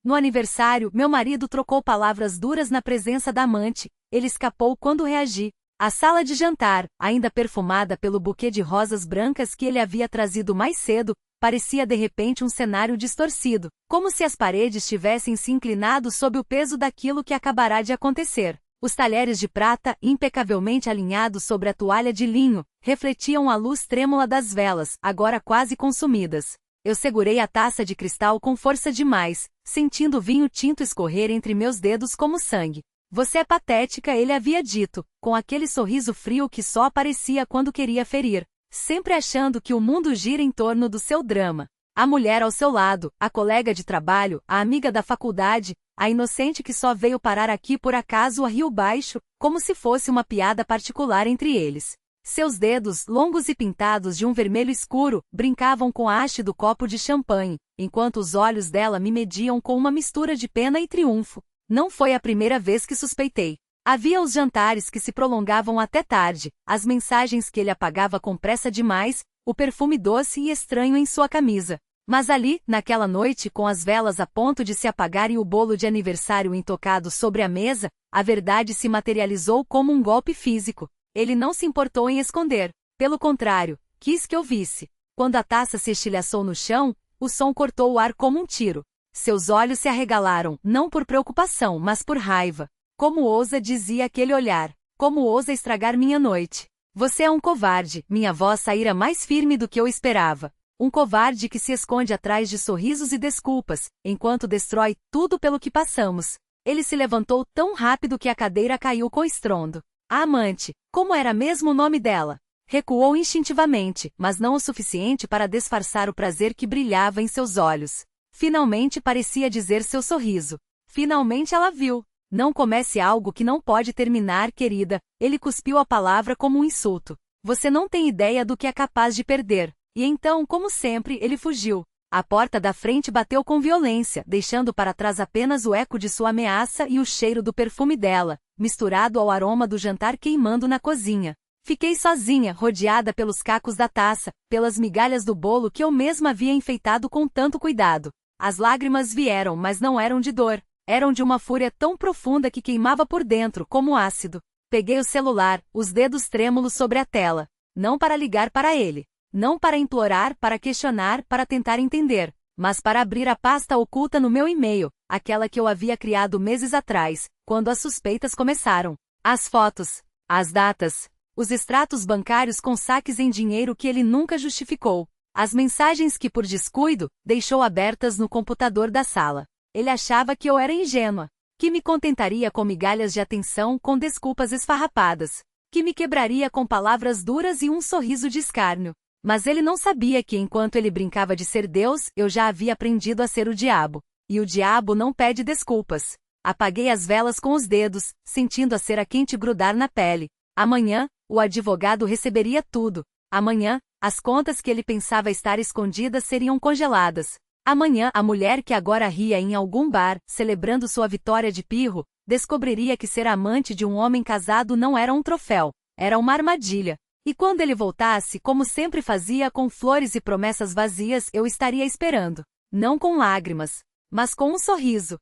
No aniversário, meu marido trocou palavras duras na presença da amante. Ele escapou quando reagi. A sala de jantar, ainda perfumada pelo buquê de rosas brancas que ele havia trazido mais cedo, parecia de repente um cenário distorcido, como se as paredes tivessem se inclinado sob o peso daquilo que acabará de acontecer. Os talheres de prata, impecavelmente alinhados sobre a toalha de linho, refletiam a luz trêmula das velas, agora quase consumidas. Eu segurei a taça de cristal com força demais, sentindo o vinho tinto escorrer entre meus dedos como sangue. Você é patética, ele havia dito, com aquele sorriso frio que só aparecia quando queria ferir, sempre achando que o mundo gira em torno do seu drama. A mulher ao seu lado, a colega de trabalho, a amiga da faculdade, a inocente que só veio parar aqui por acaso a rio baixo, como se fosse uma piada particular entre eles. Seus dedos, longos e pintados de um vermelho escuro, brincavam com a haste do copo de champanhe, enquanto os olhos dela me mediam com uma mistura de pena e triunfo. Não foi a primeira vez que suspeitei. Havia os jantares que se prolongavam até tarde, as mensagens que ele apagava com pressa demais, o perfume doce e estranho em sua camisa. Mas ali, naquela noite, com as velas a ponto de se apagar e o bolo de aniversário intocado sobre a mesa, a verdade se materializou como um golpe físico. Ele não se importou em esconder. Pelo contrário, quis que eu visse. Quando a taça se estilhaçou no chão, o som cortou o ar como um tiro. Seus olhos se arregalaram, não por preocupação, mas por raiva. Como ousa, dizia aquele olhar. Como ousa estragar minha noite. Você é um covarde, minha voz saíra mais firme do que eu esperava. Um covarde que se esconde atrás de sorrisos e desculpas, enquanto destrói tudo pelo que passamos. Ele se levantou tão rápido que a cadeira caiu com estrondo. A amante, como era mesmo o nome dela? Recuou instintivamente, mas não o suficiente para disfarçar o prazer que brilhava em seus olhos. Finalmente parecia dizer seu sorriso. Finalmente ela viu. Não comece algo que não pode terminar, querida. Ele cuspiu a palavra como um insulto. Você não tem ideia do que é capaz de perder. E então, como sempre, ele fugiu. A porta da frente bateu com violência, deixando para trás apenas o eco de sua ameaça e o cheiro do perfume dela, misturado ao aroma do jantar queimando na cozinha. Fiquei sozinha, rodeada pelos cacos da taça, pelas migalhas do bolo que eu mesma havia enfeitado com tanto cuidado. As lágrimas vieram, mas não eram de dor. Eram de uma fúria tão profunda que queimava por dentro, como ácido. Peguei o celular, os dedos trêmulos sobre a tela. Não para ligar para ele. Não para implorar, para questionar, para tentar entender, mas para abrir a pasta oculta no meu e-mail, aquela que eu havia criado meses atrás, quando as suspeitas começaram. As fotos, as datas, os extratos bancários com saques em dinheiro que ele nunca justificou, as mensagens que por descuido, deixou abertas no computador da sala. Ele achava que eu era ingênua, que me contentaria com migalhas de atenção, com desculpas esfarrapadas, que me quebraria com palavras duras e um sorriso de escárnio. Mas ele não sabia que enquanto ele brincava de ser Deus, eu já havia aprendido a ser o diabo. E o diabo não pede desculpas. Apaguei as velas com os dedos, sentindo a cera quente grudar na pele. Amanhã, o advogado receberia tudo. Amanhã, as contas que ele pensava estar escondidas seriam congeladas. Amanhã, a mulher que agora ria em algum bar, celebrando sua vitória de pirro, descobriria que ser amante de um homem casado não era um troféu, era uma armadilha. E quando ele voltasse, como sempre fazia com flores e promessas vazias, eu estaria esperando. Não com lágrimas, mas com um sorriso.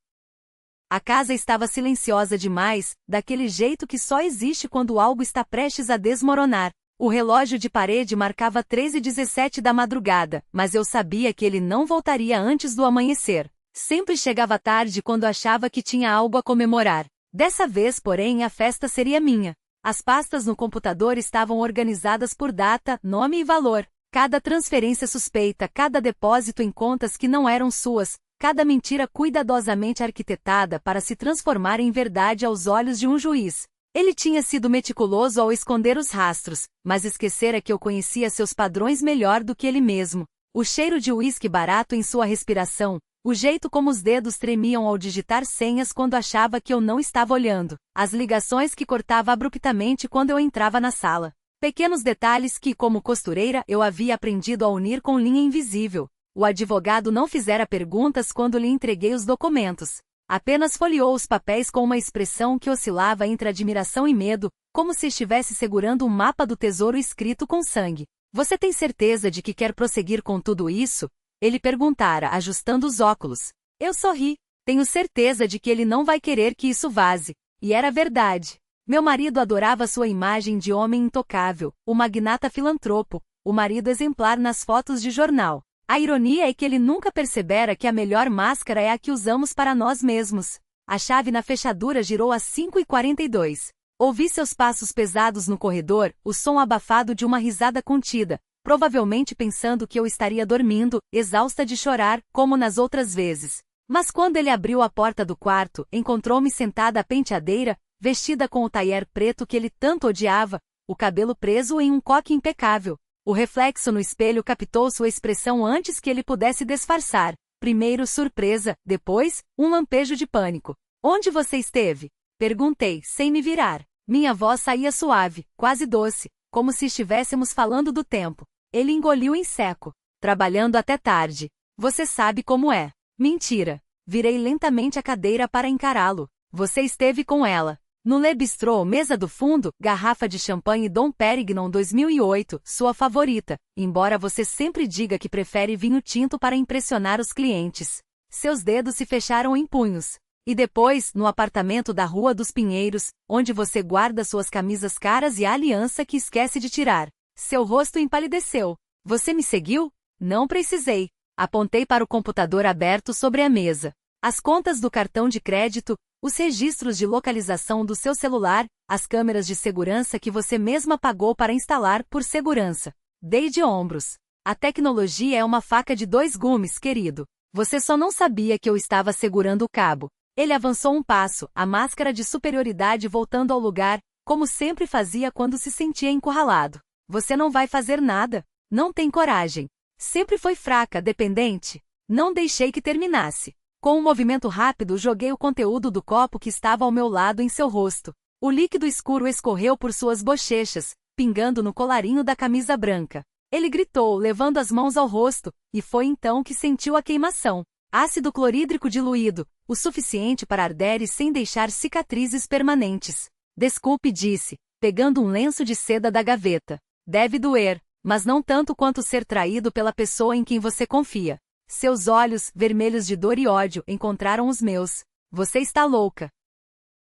A casa estava silenciosa demais, daquele jeito que só existe quando algo está prestes a desmoronar. O relógio de parede marcava 13h17 da madrugada, mas eu sabia que ele não voltaria antes do amanhecer. Sempre chegava tarde quando achava que tinha algo a comemorar. Dessa vez, porém, a festa seria minha. As pastas no computador estavam organizadas por data, nome e valor. Cada transferência suspeita, cada depósito em contas que não eram suas, cada mentira cuidadosamente arquitetada para se transformar em verdade aos olhos de um juiz. Ele tinha sido meticuloso ao esconder os rastros, mas esquecera que eu conhecia seus padrões melhor do que ele mesmo. O cheiro de uísque barato em sua respiração, o jeito como os dedos tremiam ao digitar senhas quando achava que eu não estava olhando, as ligações que cortava abruptamente quando eu entrava na sala. Pequenos detalhes que, como costureira, eu havia aprendido a unir com linha invisível. O advogado não fizera perguntas quando lhe entreguei os documentos. Apenas folheou os papéis com uma expressão que oscilava entre admiração e medo, como se estivesse segurando um mapa do tesouro escrito com sangue. Você tem certeza de que quer prosseguir com tudo isso? Ele perguntara, ajustando os óculos. Eu sorri. Tenho certeza de que ele não vai querer que isso vaze. E era verdade. Meu marido adorava sua imagem de homem intocável, o magnata filantropo, o marido exemplar nas fotos de jornal. A ironia é que ele nunca percebera que a melhor máscara é a que usamos para nós mesmos. A chave na fechadura girou às 5h42. Ouvi seus passos pesados no corredor, o som abafado de uma risada contida, provavelmente pensando que eu estaria dormindo, exausta de chorar, como nas outras vezes. Mas quando ele abriu a porta do quarto, encontrou-me sentada à penteadeira, vestida com o taier preto que ele tanto odiava, o cabelo preso em um coque impecável. O reflexo no espelho captou sua expressão antes que ele pudesse disfarçar. Primeiro surpresa, depois, um lampejo de pânico. Onde você esteve? Perguntei, sem me virar. Minha voz saía suave, quase doce, como se estivéssemos falando do tempo. Ele engoliu em seco. Trabalhando até tarde. Você sabe como é. Mentira. Virei lentamente a cadeira para encará-lo. Você esteve com ela. No Le Bistrô, mesa do fundo, garrafa de champanhe Dom Pérignon 2008, sua favorita, embora você sempre diga que prefere vinho tinto para impressionar os clientes. Seus dedos se fecharam em punhos. E depois, no apartamento da Rua dos Pinheiros, onde você guarda suas camisas caras e a aliança que esquece de tirar. Seu rosto empalideceu. Você me seguiu? Não precisei. Apontei para o computador aberto sobre a mesa. As contas do cartão de crédito, os registros de localização do seu celular, as câmeras de segurança que você mesma pagou para instalar por segurança. Dei de ombros. A tecnologia é uma faca de dois gumes, querido. Você só não sabia que eu estava segurando o cabo. Ele avançou um passo, a máscara de superioridade voltando ao lugar, como sempre fazia quando se sentia encurralado. Você não vai fazer nada. Não tem coragem. Sempre foi fraca, dependente. Não deixei que terminasse. Com um movimento rápido, joguei o conteúdo do copo que estava ao meu lado em seu rosto. O líquido escuro escorreu por suas bochechas, pingando no colarinho da camisa branca. Ele gritou, levando as mãos ao rosto, e foi então que sentiu a queimação. Ácido clorídrico diluído, o suficiente para arder e sem deixar cicatrizes permanentes. Desculpe, disse, pegando um lenço de seda da gaveta. Deve doer, mas não tanto quanto ser traído pela pessoa em quem você confia. Seus olhos, vermelhos de dor e ódio, encontraram os meus. Você está louca.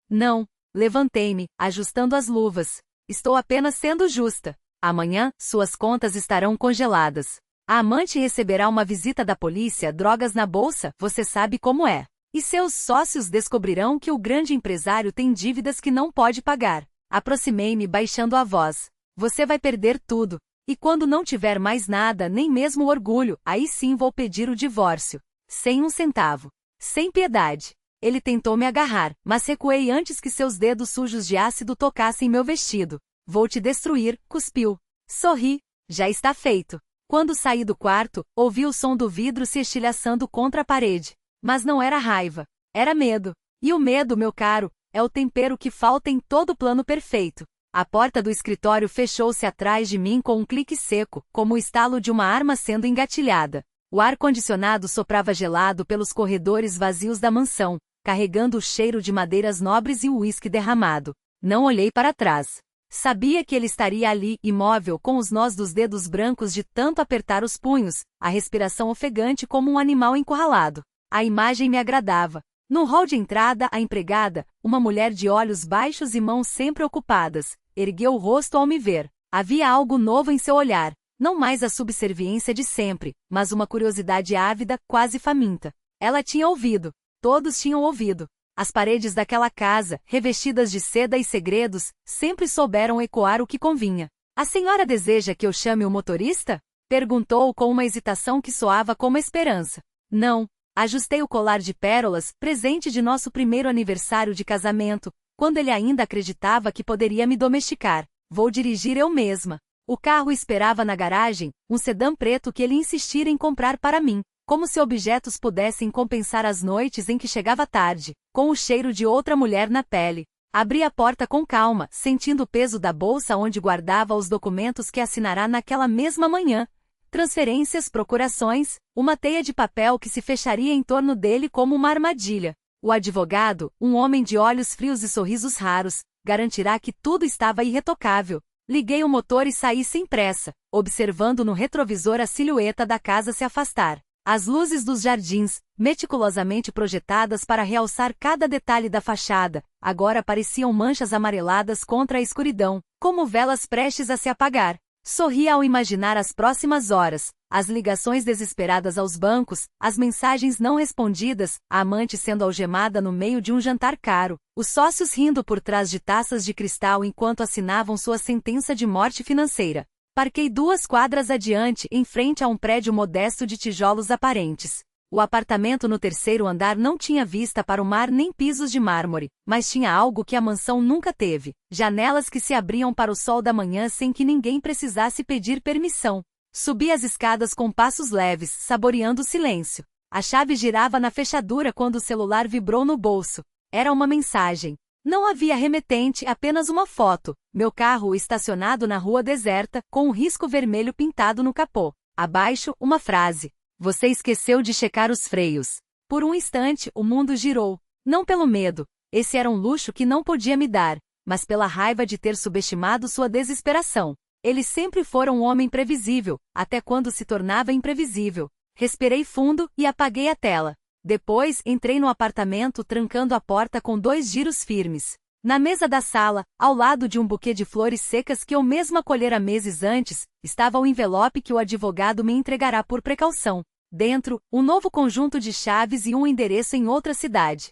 Não. Levantei-me, ajustando as luvas. Estou apenas sendo justa. Amanhã, suas contas estarão congeladas. A amante receberá uma visita da polícia, drogas na bolsa, você sabe como é. E seus sócios descobrirão que o grande empresário tem dívidas que não pode pagar. Aproximei-me baixando a voz. Você vai perder tudo. E quando não tiver mais nada, nem mesmo o orgulho, aí sim vou pedir o divórcio. Sem um centavo. Sem piedade. Ele tentou me agarrar, mas recuei antes que seus dedos sujos de ácido tocassem meu vestido. Vou te destruir, cuspiu. Sorri. Já está feito. Quando saí do quarto, ouvi o som do vidro se estilhaçando contra a parede. Mas não era raiva. Era medo. E o medo, meu caro, é o tempero que falta em todo plano perfeito. A porta do escritório fechou-se atrás de mim com um clique seco, como o estalo de uma arma sendo engatilhada. O ar-condicionado soprava gelado pelos corredores vazios da mansão, carregando o cheiro de madeiras nobres e o uísque derramado. Não olhei para trás. Sabia que ele estaria ali, imóvel, com os nós dos dedos brancos de tanto apertar os punhos, a respiração ofegante como um animal encurralado. A imagem me agradava. No hall de entrada, a empregada, uma mulher de olhos baixos e mãos sempre ocupadas, ergueu o rosto ao me ver. Havia algo novo em seu olhar, não mais a subserviência de sempre, mas uma curiosidade ávida, quase faminta. Ela tinha ouvido. Todos tinham ouvido. As paredes daquela casa, revestidas de seda e segredos, sempre souberam ecoar o que convinha. A senhora deseja que eu chame o motorista? Perguntou com uma hesitação que soava como esperança. Não. Ajustei o colar de pérolas, presente de nosso primeiro aniversário de casamento, quando ele ainda acreditava que poderia me domesticar. Vou dirigir eu mesma. O carro esperava na garagem, um sedã preto que ele insistira em comprar para mim, como se objetos pudessem compensar as noites em que chegava tarde, com o cheiro de outra mulher na pele. Abri a porta com calma, sentindo o peso da bolsa onde guardava os documentos que assinará naquela mesma manhã. Transferências, procurações, uma teia de papel que se fecharia em torno dele como uma armadilha. O advogado, um homem de olhos frios e sorrisos raros, garantirá que tudo estava irretocável. Liguei o motor e saí sem pressa, observando no retrovisor a silhueta da casa se afastar. As luzes dos jardins, meticulosamente projetadas para realçar cada detalhe da fachada, agora pareciam manchas amareladas contra a escuridão, como velas prestes a se apagar. Sorria ao imaginar as próximas horas, as ligações desesperadas aos bancos, as mensagens não respondidas, a amante sendo algemada no meio de um jantar caro, os sócios rindo por trás de taças de cristal enquanto assinavam sua sentença de morte financeira. Parquei 2 quadras adiante, em frente a um prédio modesto de tijolos aparentes. O apartamento no 3º andar não tinha vista para o mar nem pisos de mármore, mas tinha algo que a mansão nunca teve: janelas que se abriam para o sol da manhã sem que ninguém precisasse pedir permissão. Subi as escadas com passos leves, saboreando o silêncio. A chave girava na fechadura quando o celular vibrou no bolso. Era uma mensagem. Não havia remetente, apenas uma foto. Meu carro estacionado na rua deserta, com um risco vermelho pintado no capô. Abaixo, uma frase: "Você esqueceu de checar os freios." Por um instante, o mundo girou. Não pelo medo. Esse era um luxo que não podia me dar, mas pela raiva de ter subestimado sua desesperação. Ele sempre fora um homem previsível, até quando se tornava imprevisível. Respirei fundo e apaguei a tela. Depois, entrei no apartamento trancando a porta com 2 giros firmes. Na mesa da sala, ao lado de um buquê de flores secas que eu mesma colhera meses antes, estava o envelope que o advogado me entregará por precaução. Dentro, um novo conjunto de chaves e um endereço em outra cidade.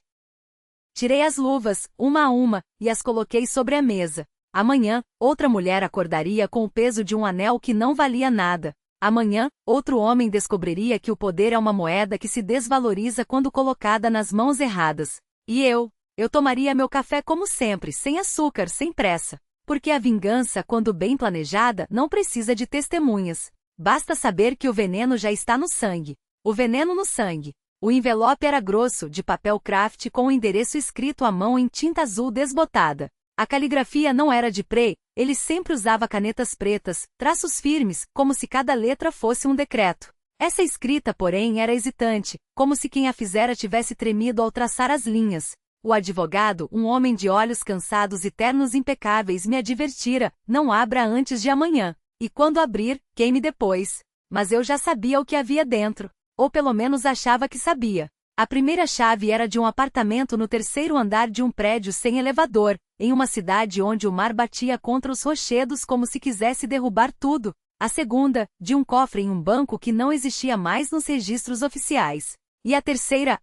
Tirei as luvas, uma a uma, e as coloquei sobre a mesa. Amanhã, outra mulher acordaria com o peso de um anel que não valia nada. Amanhã, outro homem descobriria que o poder é uma moeda que se desvaloriza quando colocada nas mãos erradas. E eu tomaria meu café como sempre, sem açúcar, sem pressa. Porque a vingança, quando bem planejada, não precisa de testemunhas. Basta saber que o veneno já está no sangue. O veneno no sangue. O envelope era grosso, de papel craft com o endereço escrito à mão em tinta azul desbotada. A caligrafia não era de Prey, ele sempre usava canetas pretas, traços firmes, como se cada letra fosse um decreto. Essa escrita, porém, era hesitante, como se quem a fizera tivesse tremido ao traçar as linhas. O advogado, um homem de olhos cansados e ternos impecáveis, me advertira: "Não abra antes de amanhã. E quando abrir, queime depois." Mas eu já sabia o que havia dentro. Ou pelo menos achava que sabia. A primeira chave era de um apartamento no 3º andar de um prédio sem elevador, em uma cidade onde o mar batia contra os rochedos como se quisesse derrubar tudo. A segunda, de um cofre em um banco que não existia mais nos registros oficiais. E a terceira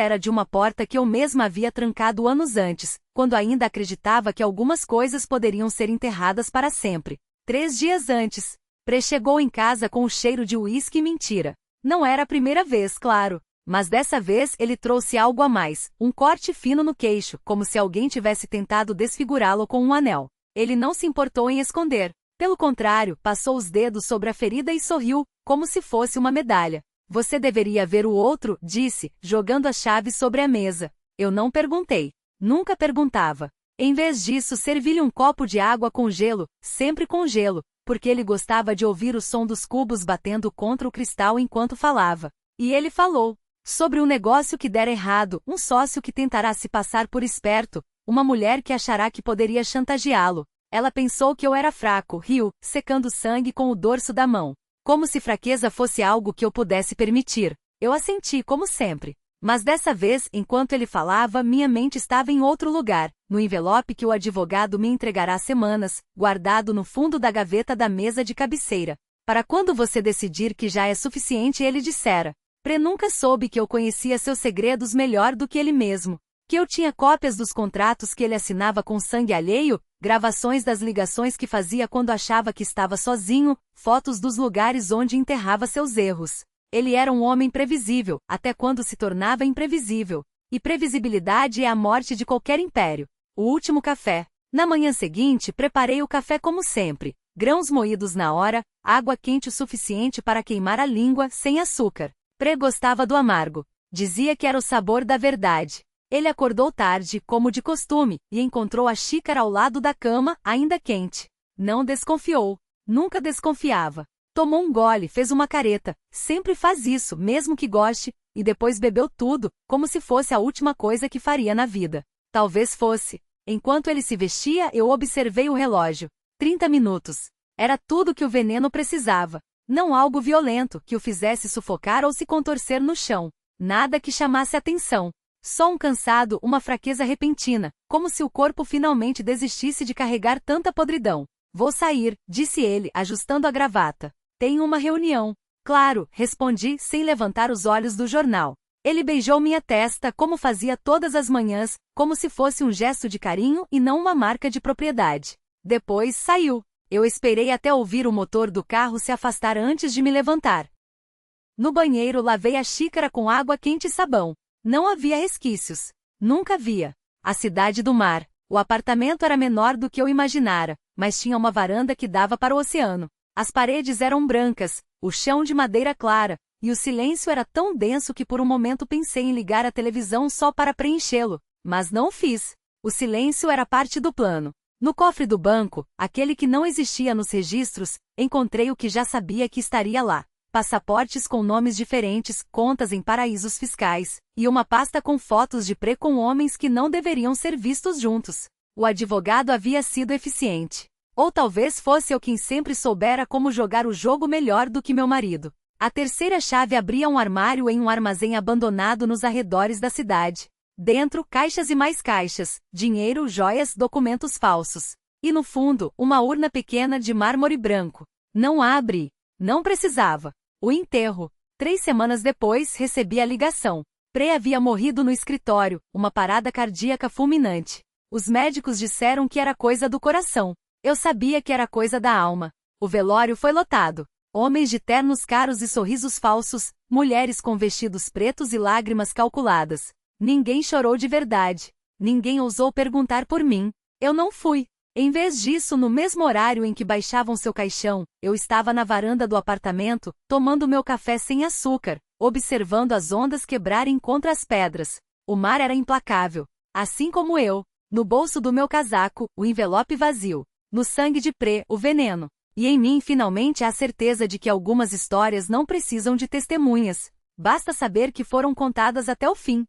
era de uma porta que eu mesma havia trancado anos antes, quando ainda acreditava que algumas coisas poderiam ser enterradas para sempre. 3 dias antes, Prey chegou em casa com o cheiro de uísque e mentira. Não era a primeira vez, claro. Mas dessa vez ele trouxe algo a mais, um corte fino no queixo, como se alguém tivesse tentado desfigurá-lo com um anel. Ele não se importou em esconder. Pelo contrário, passou os dedos sobre a ferida e sorriu, como se fosse uma medalha. "Você deveria ver o outro", disse, jogando a chave sobre a mesa. Eu não perguntei. Nunca perguntava. Em vez disso, servi-lhe um copo de água com gelo, sempre com gelo, porque ele gostava de ouvir o som dos cubos batendo contra o cristal enquanto falava. E ele falou sobre um negócio que der errado, um sócio que tentará se passar por esperto, uma mulher que achará que poderia chantageá-lo. Ela pensou que eu era fraco, riu, secando sangue com o dorso da mão. Como se fraqueza fosse algo que eu pudesse permitir. Eu assenti, como sempre. Mas dessa vez, enquanto ele falava, minha mente estava em outro lugar, no envelope que o advogado me entregará há semanas, guardado no fundo da gaveta da mesa de cabeceira. "Para quando você decidir que já é suficiente", ele dissera. Prey nunca soube que eu conhecia seus segredos melhor do que ele mesmo. Que eu tinha cópias dos contratos que ele assinava com sangue alheio, gravações das ligações que fazia quando achava que estava sozinho, fotos dos lugares onde enterrava seus erros. Ele era um homem previsível, até quando se tornava imprevisível. E previsibilidade é a morte de qualquer império. O último café. Na manhã seguinte, preparei o café como sempre. Grãos moídos na hora, água quente o suficiente para queimar a língua, sem açúcar. Prey gostava do amargo. Dizia que era o sabor da verdade. Ele acordou tarde, como de costume, e encontrou a xícara ao lado da cama, ainda quente. Não desconfiou. Nunca desconfiava. Tomou um gole, fez uma careta. Sempre faz isso, mesmo que goste, e depois bebeu tudo, como se fosse a última coisa que faria na vida. Talvez fosse. Enquanto ele se vestia, eu observei o relógio. 30 minutos. Era tudo que o veneno precisava. Não algo violento, que o fizesse sufocar ou se contorcer no chão. Nada que chamasse atenção. Só um cansado, uma fraqueza repentina, como se o corpo finalmente desistisse de carregar tanta podridão. Vou sair, disse ele, ajustando a gravata. Tenho uma reunião. Claro, respondi, sem levantar os olhos do jornal. Ele beijou minha testa, como fazia todas as manhãs, como se fosse um gesto de carinho e não uma marca de propriedade. Depois, saiu. Eu esperei até ouvir o motor do carro se afastar antes de me levantar. No banheiro lavei a xícara com água quente e sabão. Não havia resquícios. Nunca via. A cidade do mar. O apartamento era menor do que eu imaginara, mas tinha uma varanda que dava para o oceano. As paredes eram brancas, o chão de madeira clara, e o silêncio era tão denso que por um momento pensei em ligar a televisão só para preenchê-lo, mas não fiz. O silêncio era parte do plano. No cofre do banco, aquele que não existia nos registros, encontrei o que já sabia que estaria lá. Passaportes com nomes diferentes, contas em paraísos fiscais, e uma pasta com fotos de pré com homens que não deveriam ser vistos juntos. O advogado havia sido eficiente. Ou talvez fosse eu quem sempre soubera como jogar o jogo melhor do que meu marido. A terceira chave abria um armário em um armazém abandonado nos arredores da cidade. Dentro, caixas e mais caixas, dinheiro, joias, documentos falsos. E no fundo, uma urna pequena de mármore branco. Não abre. Não precisava. O enterro. 3 semanas depois, recebi a ligação. Pré havia morrido no escritório, uma parada cardíaca fulminante. Os médicos disseram que era coisa do coração. Eu sabia que era coisa da alma. O velório foi lotado. Homens de ternos caros e sorrisos falsos, mulheres com vestidos pretos e lágrimas calculadas. Ninguém chorou de verdade. Ninguém ousou perguntar por mim. Eu não fui. Em vez disso, no mesmo horário em que baixavam seu caixão, eu estava na varanda do apartamento, tomando meu café sem açúcar, observando as ondas quebrarem contra as pedras. O mar era implacável. Assim como eu. No bolso do meu casaco, o envelope vazio. No sangue de Pré, o veneno. E em mim finalmente a certeza de que algumas histórias não precisam de testemunhas. Basta saber que foram contadas até o fim.